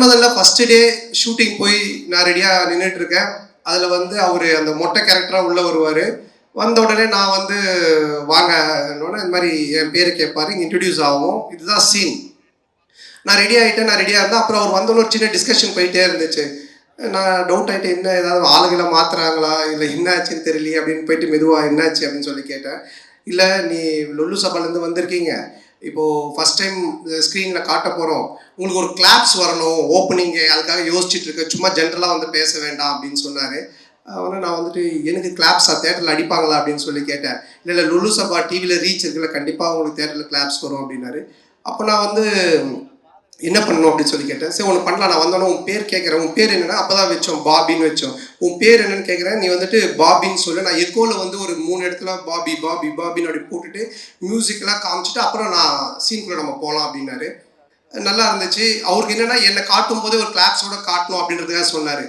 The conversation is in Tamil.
முதல்ல ஃபர்ஸ்ட் டே ஷூட்டிங் போய் நான் ரெடியாக நின்றுட்டு இருக்கேன். அதில் வந்து அவர் அந்த மொட்டை கேரக்டராக உள்ளே வருவார். வந்த உடனே நான் வந்து வாங்க இந்த மாதிரி என் பேரை கேட்பாரு, இங்கே இன்ட்ரடியூஸ் ஆகும். இதுதான் சீன். நான் ரெடி ஆகிட்டேன், நான் ரெடியாக இருந்தேன். அப்புறம் அவர் வந்தோன்னு ஒரு சின்ன டிஸ்கஷன் போயிட்டே இருந்துச்சு. நான் டவுட் ஆகிட்டேன், என்ன ஏதாவது ஆளுகளை மாற்றுறாங்களா இல்லை என்ன ஆச்சுன்னு தெரியலையே அப்படின்னு போயிட்டு மெதுவாக என்னாச்சு அப்படின்னு சொல்லி கேட்டேன். இல்லை நீ லொல்லு சபாலேருந்து வந்திருக்கீங்க, இப்போது ஃபஸ்ட் டைம் ஸ்க்ரீனில் காட்ட போகிறோம், உங்களுக்கு ஒரு கிளாப்ஸ் வரணும் ஓப்பனிங்கு, அதுக்காக யோசிச்சுட்டு இருக்க, சும்மா ஜென்ரலாக வந்து பேச வேண்டாம் அப்படின்னு சொன்னார். அவனை நான் வந்துட்டு எனக்கு கிளாப்ஸா தேட்டரில் அடிப்பாங்களா அப்படின்னு சொல்லி கேட்டேன். இல்லை இல்லை லுல்லு சபா டிவியில் ரீச் இருக்குல்ல, கண்டிப்பாக உங்களுக்கு தேட்டரில் கிளாப்ஸ் வரும் அப்படின்னாரு. அப்போ நான் வந்து என்ன பண்ணணும் அப்படின்னு சொல்லி கேட்டேன். சரி ஒன்று பண்ணலாம், நான் வந்தோன்னே உன் பேர் கேட்குறேன், உன் பேர் என்னென்னா அப்போ தான் வச்சோம் பாபின்னு வச்சோம். உன் பேர் என்னன்னு கேட்குறேன், நீ வந்துட்டு பாபின்னு சொல்லு. நான் எக்கோவில் வந்து ஒரு 3 இடத்துல பாபி பாபி பாபின்னு அப்படி போட்டுட்டு மியூசிக்கெலாம் காமிச்சிட்டு அப்புறம் நான் சீனுக்குள்ளே நம்ம போகலாம் அப்படின்னாரு. நல்லா இருந்துச்சு. அவருக்கு என்னென்னா என்னை காட்டும் போதே ஒரு கிளாப்ஸோட காட்டணும் அப்படின்றதுக்காக சொன்னார்.